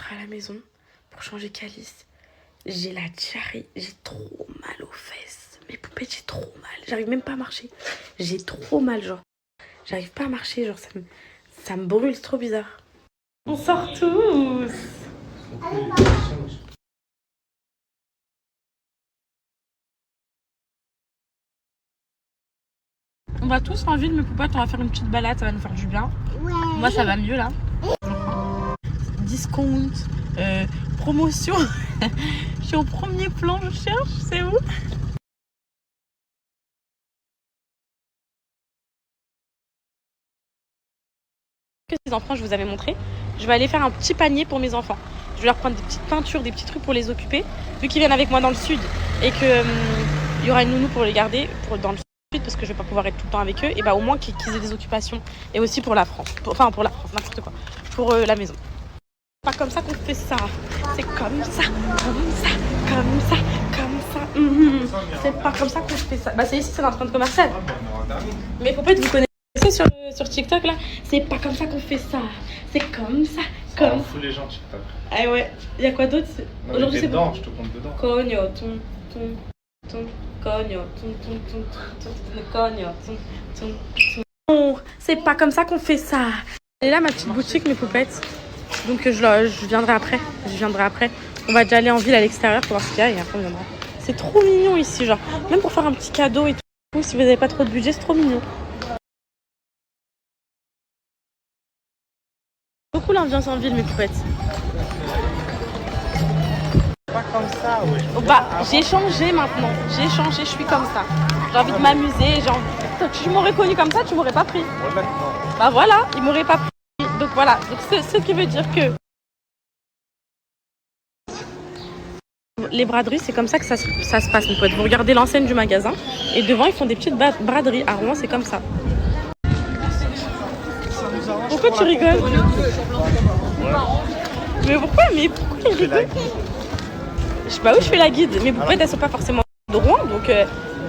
rentre à la maison pour changer Calice. J'ai la diarrhée, j'ai trop mal aux fesses. Mes poupettes, j'ai trop mal. J'arrive même pas à marcher. J'ai trop mal, genre. J'arrive pas à marcher, genre ça me brûle, c'est trop bizarre. On sort tous. On va tous en ville, mes poupettes, on va faire une petite balade, ça va nous faire du bien. Ouais. Moi, ça va mieux là. Discount, promotion. Je suis au premier plan, je cherche, c'est où? Que ces enfants, je vous avais montré, je vais aller faire un petit panier pour mes enfants. Je vais leur prendre des petites peintures, des petits trucs pour les occuper. Vu qu'ils viennent avec moi dans le sud et que y aura une nounou pour les garder dans le sud parce que je vais pas pouvoir être tout le temps avec eux, et bah au moins qu'ils aient des occupations. Et aussi pour la France, pour la France, n'importe quoi, pour la maison. C'est pas comme ça qu'on fait ça. C'est comme ça, comme ça, comme ça, comme ça. C'est pas comme ça qu'on fait ça. Bah c'est ici, c'est dans le centre commercial. Mais peut-être vous connaissez sur TikTok là, c'est pas comme ça qu'on fait ça. C'est comme ça, comme ça. Fout les gens TikTok. Ah ouais, il y a quoi d'autre? Aujourd'hui c'est dedans, je te compte dedans. Cogno, ton, cogno, ton, cogno, ton. Non, c'est pas comme ça qu'on fait ça. Et là ma petite boutique, mes poupettes. Donc je viendrai après. On va déjà aller en ville à l'extérieur pour voir ce qu'il y a et après on viendra. C'est trop mignon ici, genre. Même pour faire un petit cadeau et tout. Si vous n'avez pas trop de budget, c'est trop mignon. Beaucoup l'ambiance en ville, mes poupettes. Pas comme ça, ouais. Oh, bah, j'ai changé maintenant. J'ai changé, je suis comme ça. J'ai envie de m'amuser. Tu m'aurais connu comme ça, tu m'aurais pas pris. Bah voilà, il m'aurait pas pris. Donc voilà, donc ce qui veut dire que les braderies, c'est comme ça que ça se passe, mes potes. Vous regardez l'enseigne du magasin et devant, ils font des petites braderies. À Rouen, c'est comme ça. Pourquoi tu rigoles? Mais pourquoi il rigole? Je sais pas où je fais la guide. Mes poupettes, elles sont pas forcément de Rouen, donc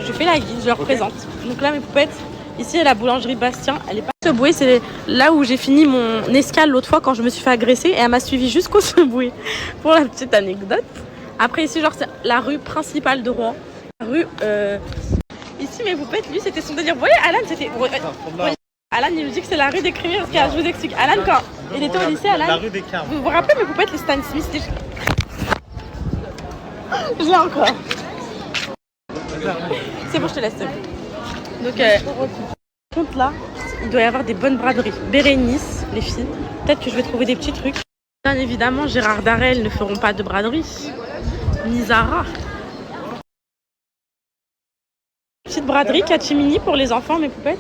je fais la guide, je leur présente. Donc là, mes poupettes, ici, la boulangerie Bastien, elle est pas Subway, c'est là où j'ai fini mon escale l'autre fois quand je me suis fait agresser et elle m'a suivi jusqu'au Subway. Pour la petite anecdote. Après ici, genre, c'est la rue principale de Rouen. La rue, ici, mes poupettes, lui, c'était son délire. Vous voyez, Alan, c'était... Alan, il nous dit que c'est la rue des criminels. Parce que je vous explique. Alan, quand il était au lycée, Alan... La rue des Carmes. Vous vous rappelez mes poupettes, les Stan Smith? Je l'ai encore. C'est bon, je te laisse. Donc, compte là, il doit y avoir des bonnes braderies. Bérénice, les filles. Peut-être que je vais trouver des petits trucs. Bien évidemment, Gérard Darel ne feront pas de braderie. Ni Zara. Petite braderie, catimini pour les enfants, mes poupettes.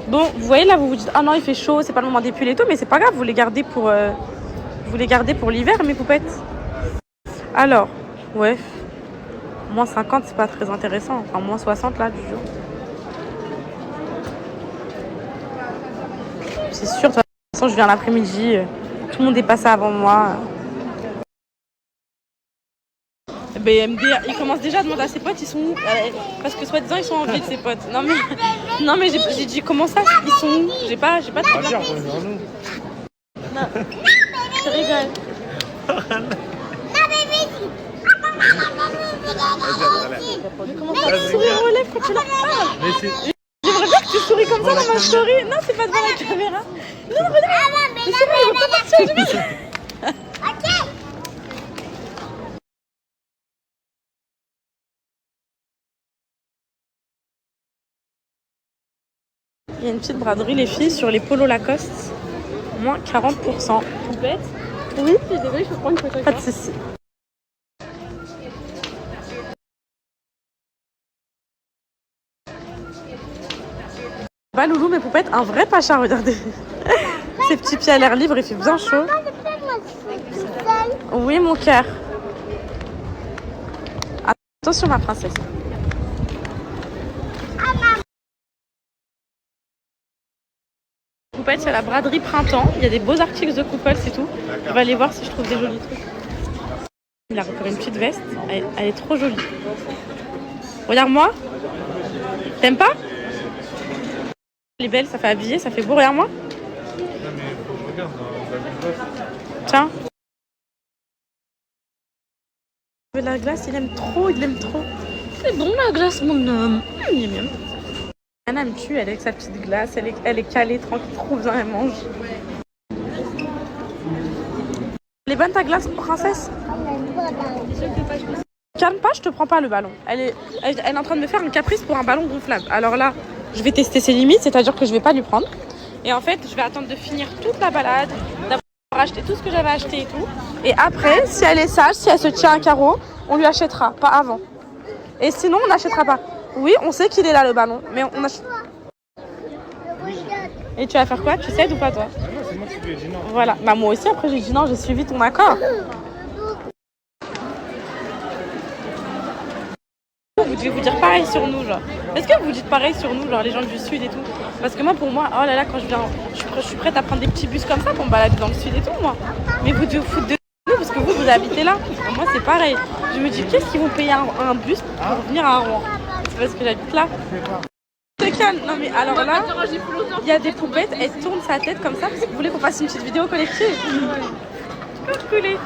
Bon, vous voyez là, vous vous dites, ah non, il fait chaud, c'est pas le moment des pulls et tout, mais c'est pas grave, vous les gardez pour l'hiver, mes poupettes. Alors, ouais. Moins 50, c'est pas très intéressant. Enfin, moins 60 là, du jour. C'est sûr, de toute façon, je viens l'après-midi. Tout le monde est passé avant moi. BMD, il commence déjà à demander à ses potes, ils sont où? Parce que soi-disant, ils sont en ville, ses potes. Non, mais j'ai dit, comment ça? Ils sont où? J'ai pas trop bien. Non, je rigole. Mais comment ça, tu souris aux lèvres quand tu leur parles? J'aimerais bien que tu souris comme ça dans ma story. Non, c'est pas devant la caméra. Non, regarde. Mais c'est bon, il veut pas partir du milieu. Il y a une petite braderie, les filles, sur les polos Lacoste. Moins 40%. Poupette? Oui, je suis désolée, je peux prendre une photo. Pas de soucis. Bah Loulou, mes poupettes, un vrai pacha, regardez. Ses petits pieds à l'air libre, il fait bien chaud. Oui, mon cœur. Attention, ma princesse. Poupettes, il y a la braderie printemps. Il y a des beaux articles de couple, c'est tout. Je vais aller voir si je trouve des jolis trucs. Il a repéré une petite veste. Elle est trop jolie. Regarde-moi. T'aimes pas? Elle est belle, ça fait habiller, ça fait beau. Regarde-moi. Tiens. La glace, il aime trop, il aime trop. C'est bon la glace, mon homme. Il aime bien. Anna me tue, elle est avec sa petite glace, elle est calée, tranquille, trop bien, elle mange. Elle est bonne ta glace, princesse? Calme pas, je te prends pas le ballon. Elle est en train de me faire un caprice pour un ballon gonflable. Alors là, je vais tester ses limites, c'est-à-dire que je vais pas lui prendre. Et en fait, je vais attendre de finir toute la balade, d'avoir acheté tout ce que j'avais acheté et tout. Et après, si elle est sage, si elle se tient un carreau, on lui achètera, pas avant. Et sinon, on n'achètera pas. Oui, on sait qu'il est là le ballon, mais on achète. Et tu vas faire quoi? Tu cèdes ou pas toi? Non, c'est moi qui lui ai dit non. Voilà, bah moi aussi après j'ai dit non, j'ai suivi ton accord. Vous devez vous dire pareil sur nous, genre. Est-ce que vous dites pareil sur nous, genre les gens du sud et tout? Parce que moi, pour moi, oh là là, quand je viens, je suis prête à prendre des petits bus comme ça pour me balader dans le sud et tout, moi. Mais vous devez vous foutre de nous parce que vous habitez là. Moi, c'est pareil. Je me dis, qu'est-ce qu'ils vont payer un bus pour venir à Rouen? C'est parce que j'habite là. Te calme. Non mais alors là, il y a des poupettes, elles tournent sa tête comme ça parce que vous voulez qu'on fasse une petite vidéo collective. Coucou les filles.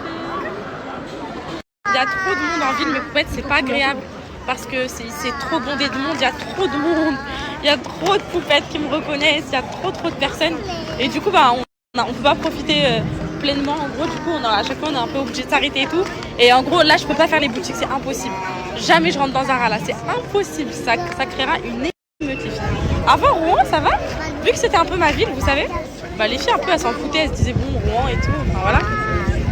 Il y a trop de monde en ville, mes poupettes, c'est pas agréable. Parce que c'est trop bondé de monde, il y a trop de monde, il y a trop de poupettes qui me reconnaissent, il y a trop de personnes. Et du coup, bah, on peut pas profiter pleinement. En gros, du coup, à chaque fois, on est un peu obligé de s'arrêter et tout. Et en gros, là, je peux pas faire les boutiques, c'est impossible. Jamais je rentre dans Zara, là, c'est impossible. Ça créera une émeute. Avant, Rouen, ça va. Vu que c'était un peu ma ville, vous savez, bah, les filles, un peu, elles s'en foutaient, elles se disaient, bon, Rouen et tout, enfin voilà.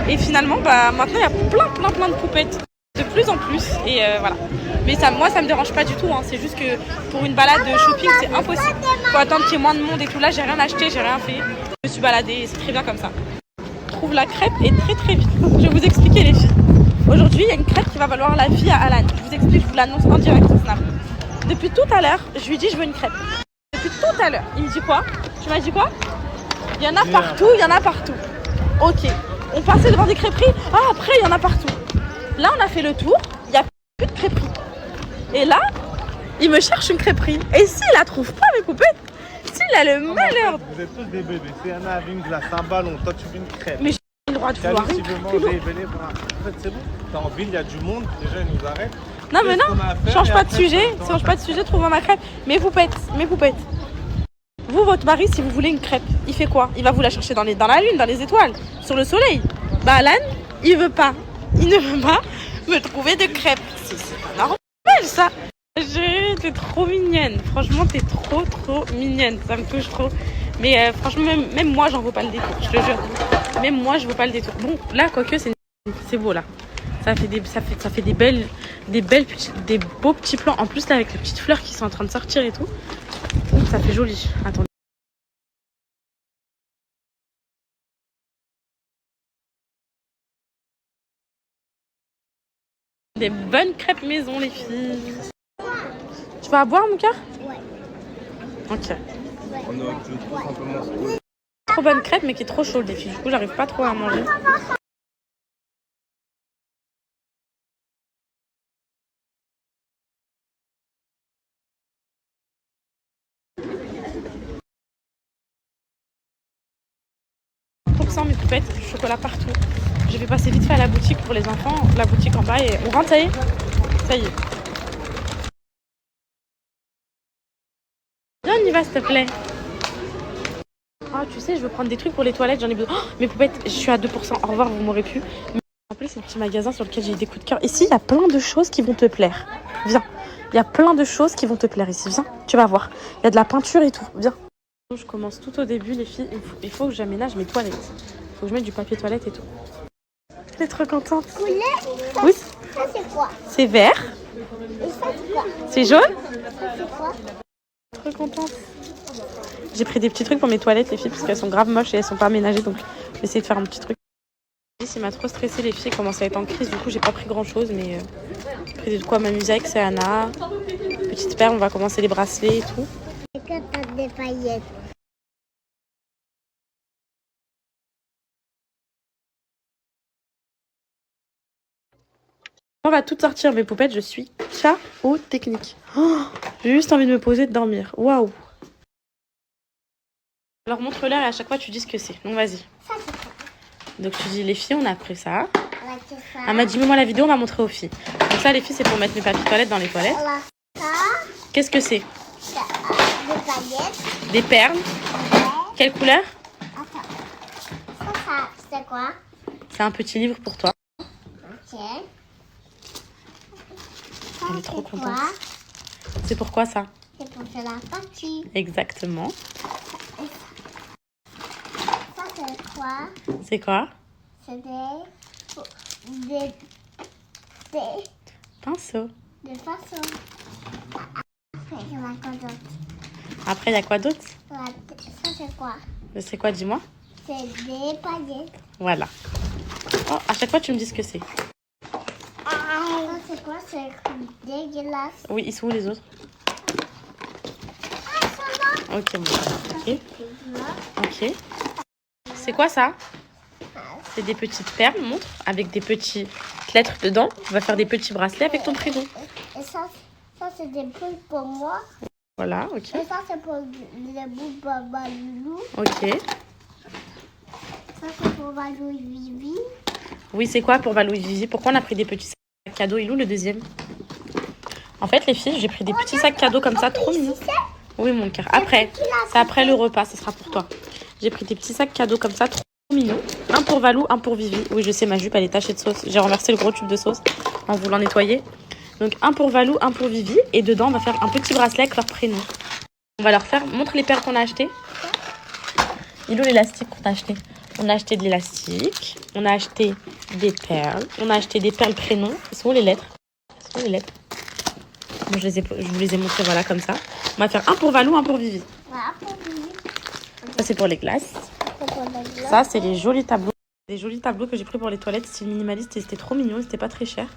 Et finalement, bah, maintenant, il y a plein de poupettes. De plus en plus, et voilà. Mais ça, moi, ça me dérange pas du tout, hein. C'est juste que pour une balade de shopping, c'est impossible. Faut attendre qu'il y ait moins de monde et tout. Là, j'ai rien acheté, j'ai rien fait. Je me suis baladée et c'est très bien comme ça. Je trouve la crêpe est très vite. Je vais vous expliquer les filles. Aujourd'hui, il y a une crêpe qui va valoir la vie à Alan. Je vous explique, je vous l'annonce en direct sur Snap. Depuis tout à l'heure, je lui dis je veux une crêpe. Depuis tout à l'heure. Il me dit quoi? Tu m'as dit quoi? Il y en a partout, il y en a partout. Ok. On passait devant des crêperies. Ah, après, il y en a partout. Là, on a fait le tour, il n'y a plus de crêperie. Et là, il me cherche une crêperie. Et s'il la trouve pas, mes poupettes, s'il a le malheur... Vous êtes tous des bébés. Si Anna avait une glace, un ballon, toi tu veux une crêpe. Mais j'ai le droit de vouloir une crêpe. En fait, c'est bon. T'es en ville, il y a du monde, les gens ils nous arrêtent. Non mais non, change pas de sujet, trouve-moi ma crêpe. Mes poupettes. Vous, votre mari, si vous voulez une crêpe, il fait quoi? Il va vous la chercher dans la lune, dans les étoiles, sur le soleil. Bah Alan, il veut pas. Il ne veut pas me trouver de crêpes. C'est pas normal ça. T'es trop mignonne. Franchement, t'es trop mignonne. Ça me touche trop. Mais franchement, même moi, j'en vaux pas le détour. Je te jure. Même moi, je vaux pas le détour. Bon, là, quoique, c'est beau là. Ça fait des beaux petits plans. En plus, là, avec les petites fleurs qui sont en train de sortir et tout. Ça fait joli. Attendez. Des bonnes crêpes maison, les filles. Tu vas boire, mon cœur? Ouais. Ok. On aurait pu tout simplement se poser. Trop bonne crêpe, mais qui est trop chaude, les filles. Du coup, j'arrive pas trop à manger. Mes poupettes, du chocolat partout. Je vais passer vite fait à la boutique pour les enfants, la boutique en bas, et on rentre, ça y est. Ça y est. Viens, on y va, s'il te plaît. Ah, tu sais, je veux prendre des trucs pour les toilettes, j'en ai besoin. Oh, mes poupettes, je suis à 2%. Au revoir, vous m'aurez pu. Mais en plus, c'est le petit magasin sur lequel j'ai des coups de cœur. Ici, il y a plein de choses qui vont te plaire. Viens. Il y a plein de choses qui vont te plaire ici. Viens, tu vas voir. Il y a de la peinture et tout. Viens. Je commence tout au début, les filles. Il faut que j'aménage mes toilettes. Il faut que je mette du papier toilette et tout. Elle est trop contente. Oui. Ça, c'est quoi? C'est vert. Et ça, c'est quoi? C'est jaune. Ça, c'est quoi? Trop contente. J'ai pris des petits trucs pour mes toilettes, les filles, parce qu'elles sont grave moches et elles sont pas aménagées. Donc, je vais essayer de faire un petit truc. Il m'a trop stressé, les filles commencent à être en crise. Du coup, j'ai pas pris grand chose, mais j'ai pris de quoi m'amuser avec. C'est Anna. Petite paire, on va commencer les bracelets et tout. Et que t'as des paillettes. On va tout sortir, mes poupettes. Je suis KO technique. Oh, j'ai juste envie de me poser, de dormir. Waouh. Alors, montre-leur et à chaque fois, tu dis ce que c'est. Donc, vas-y. Ça, c'est quoi? Donc, tu dis, les filles, on a pris ça. On a c'est ça. Elle m'a dit, mets-moi la vidéo, on va montrer aux filles. Donc ça, les filles, c'est pour mettre mes papiers toilettes dans les toilettes. Alors, ça, Qu'est-ce que c'est? c'est des paillettes. Des perles. Ouais. Quelle couleur? Attends. Ça, c'est quoi? C'est un petit livre pour toi. Ok. Ça, Elle est trop c'est contente. quoi? C'est pourquoi ça? C'est pour faire la partie. Exactement. Ça, c'est quoi? C'est quoi? C'est Pinceau. des façons. Après, il y en a quoi d'autre? Après, il y a quoi d'autre? Ça, c'est quoi? C'est quoi, dis-moi? C'est des paillettes. Voilà. Oh, à chaque fois, tu me dis ce que c'est. Ça, c'est quoi? C'est dégueulasse. Oui, ils sont où les autres? Ah, ça va. Ok, bon. Ok. C'est là. Ok. C'est quoi ça? C'est des petites perles, montre, avec des petites lettres dedans. On va faire des petits bracelets avec ton prénom. Et ça c'est des boules pour moi. Voilà, ok. Et ça, c'est pour les boules Balou. Ok. Ça, c'est pour Balou et Vivi. Oui, c'est quoi pour Valou et Vivi? Pourquoi on a pris des petits sacs cadeaux? Il est où le deuxième? En fait, les filles, j'ai pris des petits sacs cadeaux comme ça, trop mignons. Oui, mon cœur. Après, c'est après le repas, ce sera pour toi. J'ai pris des petits sacs cadeaux comme ça, trop mignons. Un pour Valou, un pour Vivi. Oui, je sais, ma jupe, elle est tachée de sauce. J'ai renversé le gros tube de sauce en voulant nettoyer. Donc, un pour Valou, un pour Vivi. Et dedans, on va faire un petit bracelet avec leur prénom. On va leur faire... Montre les perles qu'on a achetées. Il est où l'élastique qu'on a acheté? On a acheté de l'élastique. On a acheté des perles. On a acheté des perles prénoms. Ils sont où les lettres? Ils sont où les lettres? Bon, je vous les ai montrées, voilà, comme ça. On va faire un pour Valou, un pour Vivi. Voilà, pour Vivi. Ça, c'est pour les glaces. C'est pour la glace. Ça, c'est les jolis tableaux. Des jolis tableaux que j'ai pris pour les toilettes, style minimaliste, et c'était trop mignon, c'était pas très cher.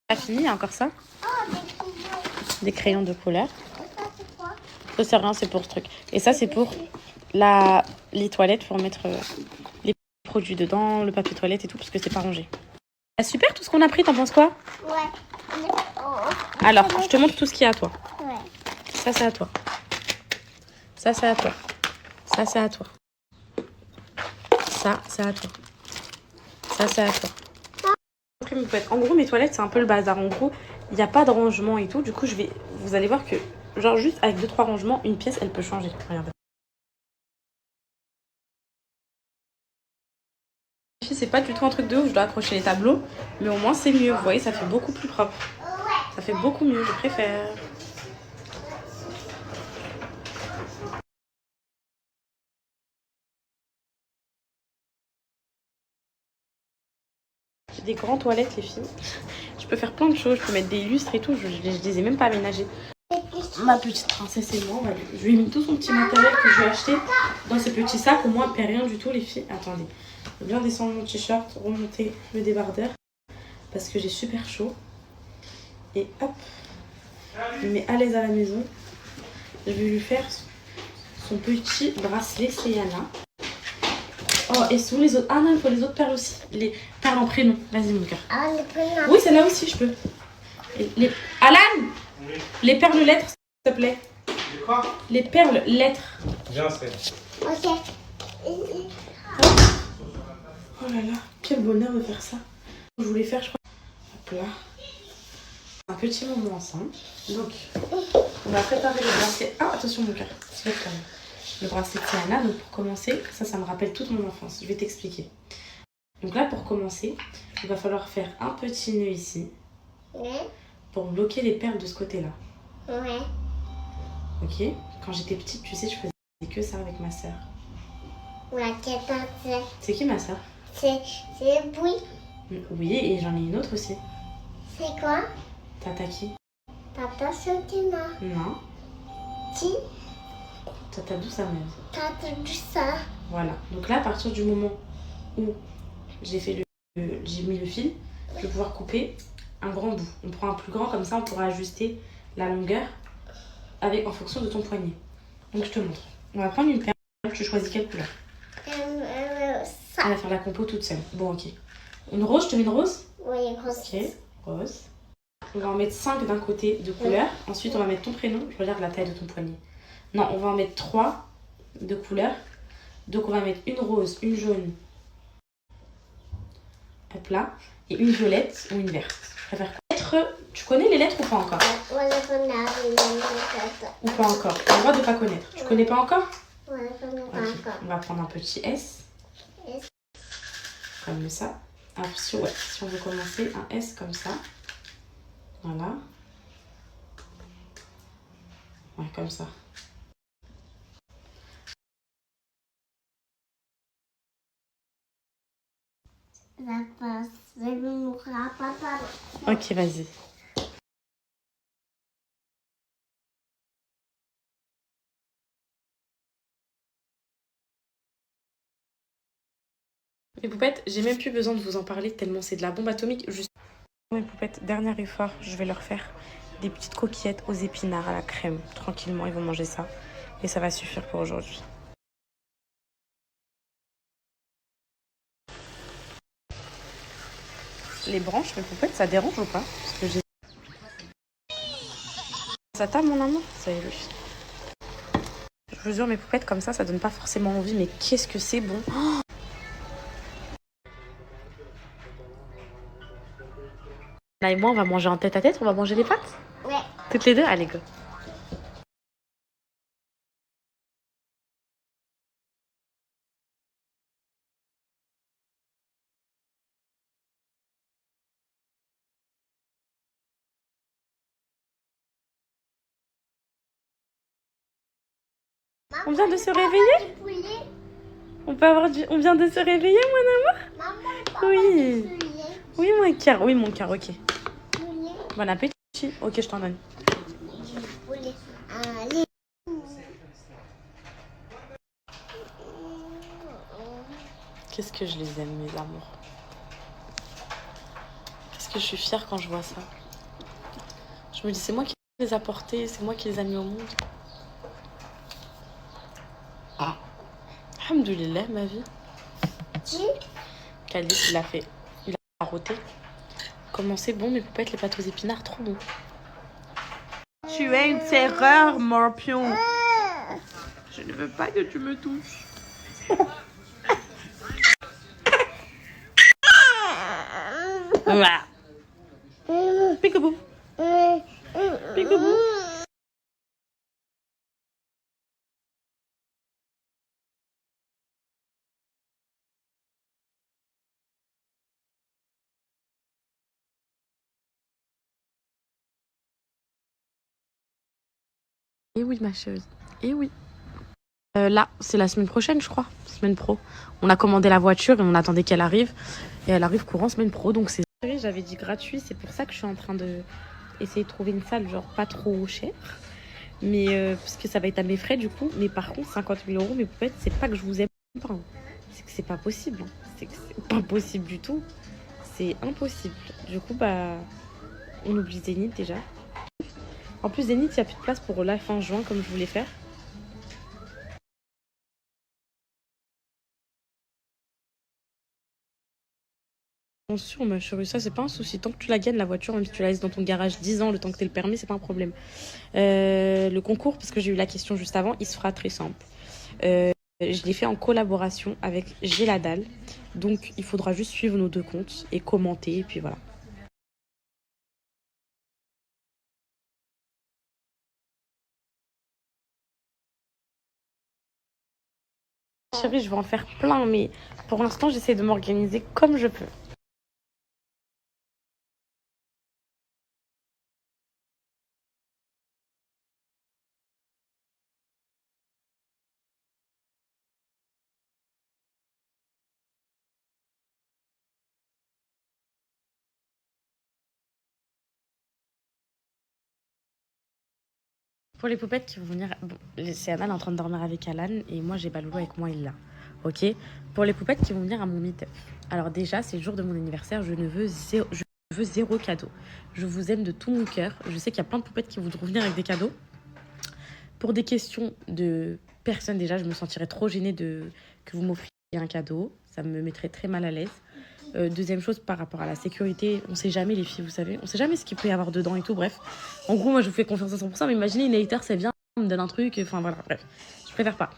Pas fini, il y a encore ça. Oh, des crayons. Des crayons de couleur. Et ça, c'est quoi? Ça, c'est rien, c'est pour ce truc. Et ça, c'est pour les toilettes, pour mettre les produits dedans, le papier toilette et tout, parce que c'est pas rangé. Ah, super, tout ce qu'on a pris, t'en penses quoi? Ouais. Alors, je te montre tout ce qu'il y a à toi. Ouais. Ça, c'est à toi. Ça, c'est à toi. Ça, c'est à toi. Ça, c'est à toi. Ça, c'est à toi. En gros, mes toilettes, c'est un peu le bazar. En gros, il n'y a pas de rangement et tout. Du coup, vous allez voir que, genre, juste avec 2-3 rangements, une pièce, elle peut changer. Regardez. C'est pas du tout un truc de ouf. Je dois accrocher les tableaux. Mais au moins, c'est mieux. Vous voyez, ça fait beaucoup plus propre. Ça fait beaucoup mieux. Je préfère. J'ai des grandes toilettes, les filles. Je peux faire plein de choses. Je peux mettre des lustres et tout. Je les ai même pas aménagés. Ma petite princesse et moi, je lui ai mis tout son petit matériel que je lui ai acheté dans ce petit sac. Au moins, elle perd rien du tout, les filles. Attendez. Je vais bien descendre mon t-shirt, remonter le débardeur. Parce que j'ai super chaud. Et hop. Je me mets à l'aise à la maison. Je vais lui faire son petit bracelet Seyana. Oh, et sous les autres. Ah non, il faut les autres perles aussi. Les perles en prénom. Vas-y, mon cœur. Ah, les prénoms. Oui, celle-là aussi, je peux. Alan, Oui. les perles lettres, s'il te plaît. C'est quoi? Les perles lettres. Viens, c'est. Ok. Oh là là, quel bonheur de faire ça. Je voulais faire, je crois. Hop là. Un petit moment ensemble. Donc, on va préparer le bracelet. Ah, attention, mon cœur. C'est quand même. Le bracelet de Tiana. Donc, pour commencer, ça me rappelle toute mon enfance. Je vais t'expliquer. Donc là, pour commencer, il va falloir faire un petit nœud ici. Ouais. Pour bloquer les perles de ce côté-là. Ouais. Ok? Quand j'étais petite, tu sais, je faisais que ça avec ma soeur. Ouais, C'est qui ma soeur? c'est Boui. Oui, et j'en ai une autre aussi. C'est quoi? Tata qui? Tata Sotina. Non. Qui? Tata douce à même. Tata du ça. Voilà. Donc là, à partir du moment où j'ai mis le fil, je vais pouvoir couper un grand bout. On prend un plus grand, comme ça on pourra ajuster la longueur en fonction de ton poignet. Donc je te montre. On va prendre une perle. Tu choisis quelle couleur? Ça. Elle va faire la compo toute seule. Bon, ok. Une rose, je te mets une rose? Oui, grosse. Ok, rose. On va en mettre 5 d'un côté de couleur. Ensuite, on va mettre ton prénom. Je regarde la taille de ton poignet. Non, on va en mettre 3 de couleur. Donc, on va mettre une rose, une jaune, hop là, et une violette ou une verte. Je préfère lettres. Tu connais les lettres ou pas encore? Ou pas encore? Tu as le droit de pas connaître. Tu connais pas encore? Ouais, je connais pas Ok. encore. On va prendre un petit S. S. Comme ça. Alors si on veut commencer, un S comme ça. Voilà. Ouais, comme ça. La passe. Je vais mourir papa. Ok, vas-y. Les poupettes, j'ai même plus besoin de vous en parler tellement c'est de la bombe atomique. Juste mes poupettes, dernier effort, je vais leur faire des petites coquillettes aux épinards à la crème. Tranquillement, ils vont manger ça. Et ça va suffire pour aujourd'hui. Les branches, mes poupettes, ça dérange ou pas? Parce que j'ai... Ça t'a, mon amour? Ça y est, lui. Je vous jure, mes poupettes, comme ça donne pas forcément envie. Mais qu'est-ce que c'est bon! Oh, là et moi, on va manger en tête à tête. On va manger les pâtes? Ouais. Toutes les deux? Allez, go. On vient de se réveiller? On peut avoir du... On vient de se réveiller, mon amour? Maman, Oui. poulet. Oui, mon cœur. Oui, mon cœur, ok. Poulet. Bon appétit. Ok, je t'en donne. Poulet. Allez. Qu'est-ce que je les aime, mes amours. Qu'est-ce que je suis fière quand je vois ça. Je me dis, c'est moi qui les ai apportés, c'est moi qui les ai mis au monde. Ah. Alhamdoulilah, ma vie. Khalid, il a fait. Il a roté. Comment c'est bon, mes poupettes, les pâtes aux épinards, trop bon. Tu es une terreur, morpion. Je ne veux pas que tu me touches. Peekaboo. Peekaboo. Et oui, ma chérie. Et oui. Là, c'est la semaine prochaine, je crois. Semaine pro. On a commandé la voiture et on attendait qu'elle arrive. Et elle arrive courant semaine pro, donc c'est... J'avais dit gratuit, c'est pour ça que je suis en train de essayer de trouver une salle, genre pas trop chère. Mais parce que ça va être à mes frais, du coup. Mais par contre, 50 000 €, mes poupettes, c'est pas que je vous aime pas. Hein. C'est que c'est pas possible. Hein. C'est que c'est pas possible du tout. C'est impossible. Du coup, bah... On oublie Zénith déjà. En plus, Zénith, il n'y a plus de place pour la fin juin, comme je voulais faire. Bien sûr, ma chérie, ça c'est pas un souci. Tant que tu la gagnes, la voiture, même si tu la laisses dans ton garage 10 ans, le temps que tu aies le permis, c'est pas un problème. Le concours, parce que j'ai eu la question juste avant, il se fera très simple. Je l'ai fait en collaboration avec Géladal. Donc, il faudra juste suivre nos deux comptes et commenter, et puis voilà. Chérie, je vais en faire plein, mais pour l'instant, j'essaie de m'organiser comme je peux. Pour les poupettes qui vont venir... Bon, c'est Anna, elle est en train de dormir avec Alan et moi j'ai Baloulou avec moi, il là. Ok. Pour les poupettes qui vont venir à mon meet-up. Alors déjà, c'est le jour de mon anniversaire, je veux zéro cadeau. Je vous aime de tout mon cœur. Je sais qu'il y a plein de poupettes qui voudront venir avec des cadeaux. Pour des questions de personnes, déjà, je me sentirais trop gênée que vous m'offriez un cadeau. Ça me mettrait très mal à l'aise. Deuxième chose, par rapport à la sécurité, on sait jamais les filles, vous savez. On sait jamais ce qu'il peut y avoir dedans et tout, bref. En gros, moi, je vous fais confiance à 100%, mais imaginez, une hater, ça vient, me donne un truc, enfin voilà, bref. Je préfère pas.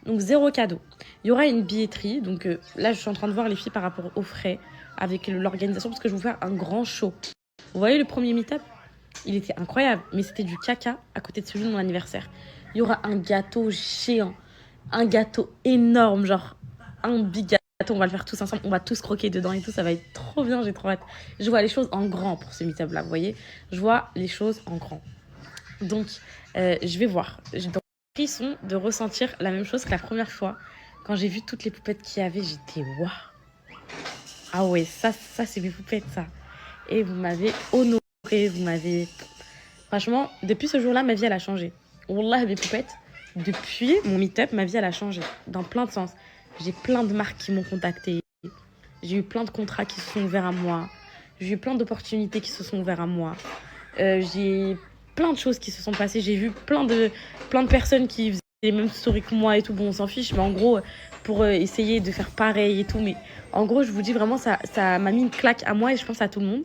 Donc, zéro cadeau. Il y aura une billetterie, donc là, je suis en train de voir les filles par rapport aux frais. avec l'organisation parce que je vais vous faire un grand show. Vous voyez le premier meet-up? Il était incroyable, mais c'était du caca à côté de celui de mon anniversaire. Il y aura un gâteau géant, un gâteau énorme, genre un big gâteau. On va le faire tous ensemble, on va tous croquer dedans et tout. Ça va être trop bien, j'ai trop hâte. Je vois les choses en grand pour ce meet-up-là, vous voyez? Je vois les choses en grand. Donc, je vais voir. J'ai l'impression de ressentir la même chose que la première fois. Quand j'ai vu toutes les poupettes qu'il y avait, j'étais waouh. Ah ouais, ça c'est mes poupettes, ça. Et vous m'avez honoré, vous m'avez... Franchement, depuis ce jour-là, ma vie, elle a changé. Wallah, mes poupettes, depuis mon meet-up, ma vie, elle a changé. Dans plein de sens. J'ai plein de marques qui m'ont contactée. J'ai eu plein de contrats qui se sont ouverts à moi. J'ai eu plein d'opportunités qui se sont ouvertes à moi. J'ai plein de choses qui se sont passées. J'ai vu plein de personnes qui faisaient les mêmes stories que moi et tout. Bon, on s'en fiche, mais en gros, pour essayer de faire pareil et tout. Mais en gros, je vous dis vraiment, ça m'a mis une claque à moi et je pense à tout le monde.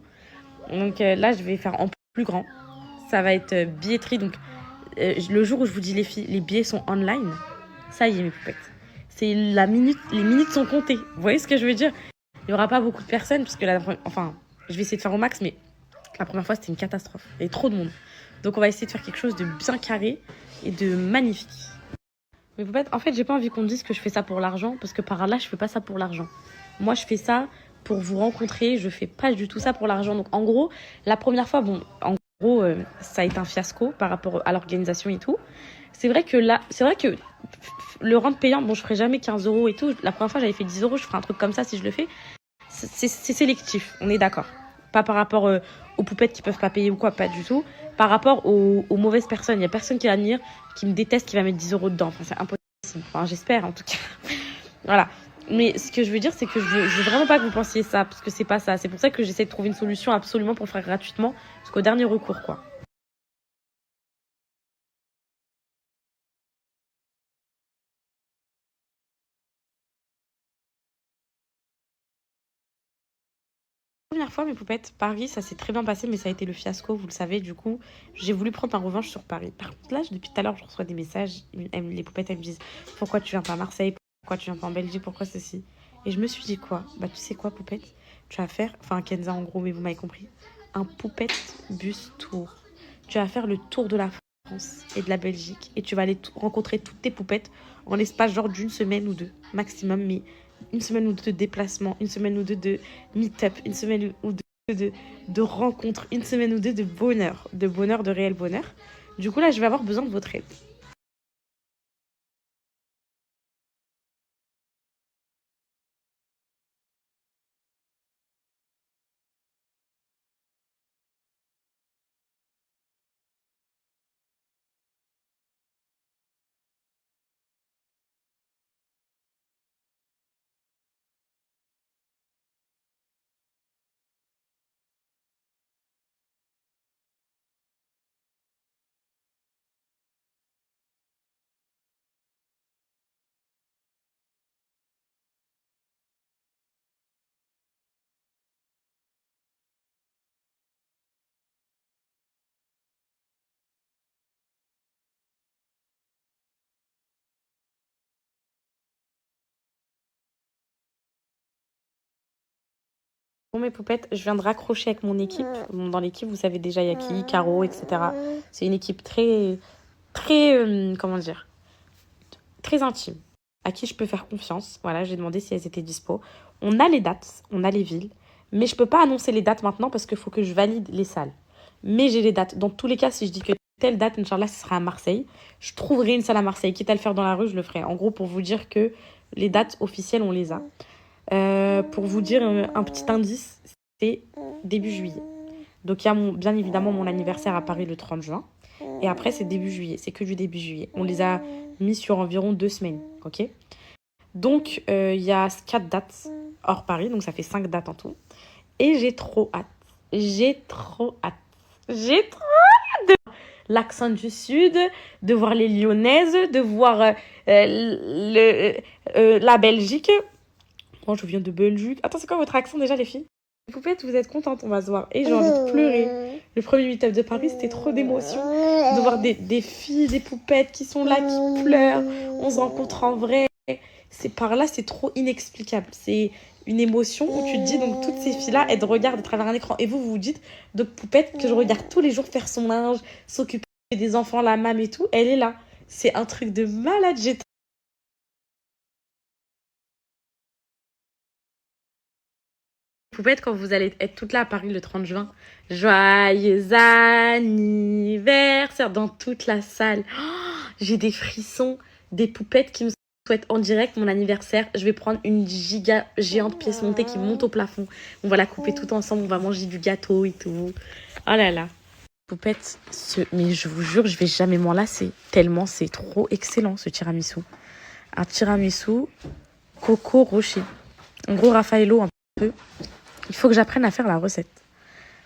Donc là, je vais faire en plus grand. Ça va être billetterie. Donc, le jour où je vous dis les filles, les billets sont online. Ça y est, mes poupettes. C'est les minutes sont comptées. Vous voyez ce que je veux dire? Il n'y aura pas beaucoup de personnes, parce que je vais essayer de faire au max, mais la première fois, c'était une catastrophe. Il y avait trop de monde. Donc, on va essayer de faire quelque chose de bien carré et de magnifique. Mais poupettes, en fait, j'ai pas envie qu'on me dise que je fais ça pour l'argent, parce que par là, je fais pas ça pour l'argent. Moi, je fais ça pour vous rencontrer. Je fais pas du tout ça pour l'argent. Donc, en gros, la première fois, ça a été un fiasco par rapport à l'organisation et tout. C'est vrai que le rente payant, bon, je ferai jamais 15 € et tout. La première fois, j'avais fait 10 €. Je ferai un truc comme ça si je le fais. C'est sélectif, on est d'accord. Pas par rapport aux poupettes qui peuvent pas payer ou quoi, pas du tout. Par rapport aux mauvaises personnes. Il y a personne qui va venir, qui me déteste, qui va mettre 10 € dedans. Enfin, c'est impossible. Enfin, j'espère en tout cas. Voilà. Mais ce que je veux dire, c'est que je veux vraiment pas que vous pensiez ça, parce que c'est pas ça. C'est pour ça que j'essaie de trouver une solution absolument pour le faire gratuitement, jusqu'au dernier recours, quoi. Première fois, mes poupettes, Paris, ça s'est très bien passé, mais ça a été le fiasco, vous le savez. Du coup, j'ai voulu prendre ma revanche sur Paris. Par contre, là, depuis tout à l'heure, je reçois des messages. Les poupettes, elles me disent pourquoi tu viens pas à Marseille, pourquoi tu viens pas en Belgique, pourquoi ceci. Et je me suis dit quoi? Bah, tu sais quoi, poupette? Tu vas faire, enfin, Kenza en gros, mais vous m'avez compris, un poupette bus tour. Tu vas faire le tour de la France et de la Belgique et tu vas aller rencontrer toutes tes poupettes en l'espace genre d'une semaine ou deux maximum, mais une semaine ou deux de déplacement, une semaine ou deux de meet-up, une semaine ou deux de rencontres, une semaine ou deux de bonheur, de réel bonheur. Du coup, là, je vais avoir besoin de votre aide. Bon, mes poupettes, je viens de raccrocher avec mon équipe. Bon, dans l'équipe, vous savez déjà, il y a qui, Caro, etc. C'est une équipe très, très, comment dire, très intime, à qui je peux faire confiance. Voilà, j'ai demandé si elles étaient dispo. On a les dates, on a les villes, mais je peux pas annoncer les dates maintenant parce qu'il faut que je valide les salles. Mais j'ai les dates. Dans tous les cas, si je dis que telle date, Inch'Allah, ce sera à Marseille, je trouverai une salle à Marseille. Quitte à le faire dans la rue, je le ferai. En gros, pour vous dire que les dates officielles, on les a. Pour vous dire un petit indice, c'est début juillet. Donc il y a bien évidemment mon anniversaire à Paris le 30 juin. Et après, c'est début juillet. C'est que du début juillet. On les a mis sur environ 2 semaines. Ok. Donc, il y a 4 dates hors Paris. Donc, ça fait 5 dates en tout. Et j'ai trop hâte. J'ai trop hâte. J'ai trop hâte de voir l'accent du Sud, de voir les Lyonnaises, de voir la Belgique. Moi, je viens de Belgique. Attends, c'est quoi votre accent déjà, les filles? Poupette, vous êtes contente, on va se voir. Et j'ai envie de pleurer. Le premier meet-up de Paris, c'était trop d'émotions. De voir des filles, des poupettes qui sont là, qui pleurent. On se rencontre en vrai. c'est par là, c'est trop inexplicable. C'est une émotion où tu te dis, donc toutes ces filles-là, elles te regardent à travers un écran. Et vous vous dites, donc Poupette, que je regarde tous les jours faire son linge, s'occuper des enfants, la mam et tout, elle est là. C'est un truc de malade. J'ai Poupette, quand vous allez être toutes là à Paris le 30 juin, joyeux anniversaire dans toute la salle. Oh, j'ai des frissons, des poupettes qui me souhaitent en direct mon anniversaire. Je vais prendre une giga géante pièce montée qui monte au plafond. On va la couper tout ensemble, on va manger du gâteau et tout. Oh là là. Poupette, mais je vous jure, je vais jamais m'en lasser. Tellement c'est trop excellent ce tiramisu. Un tiramisu coco rocher. En gros, Raffaello un peu. Il faut que j'apprenne à faire la recette.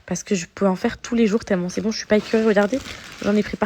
Parce que je peux en faire tous les jours tellement c'est bon. Je suis pas écœurée. Regardez, j'en ai pris